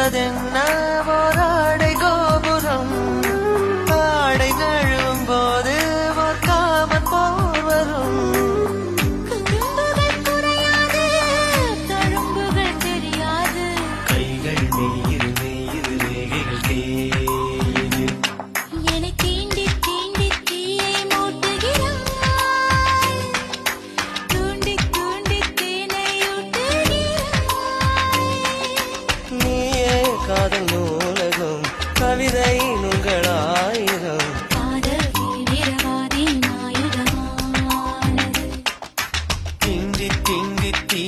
என்பதென்ன ஓராடை கோபுரம் ஆடை நழுவும் போது ஓர் காமன் போர் வரும் குறும்புகள் குறையாது தழும்புகள் தெரியாது கைகள் மெய்யிரு மெய்யிரு ரேகைகள் தேயுது என்னை தீண்டி தீண்டி தீயை மூட்டுகிறாய் தூண்டி தூண்டி தீனை ஊட்டுகிறாய் நீயே காதல் நூலகம் கவிதை நுங்களாயிரம் காதல் தீவிரவாதி நாயுதமானது திண்டி திண்டி தீ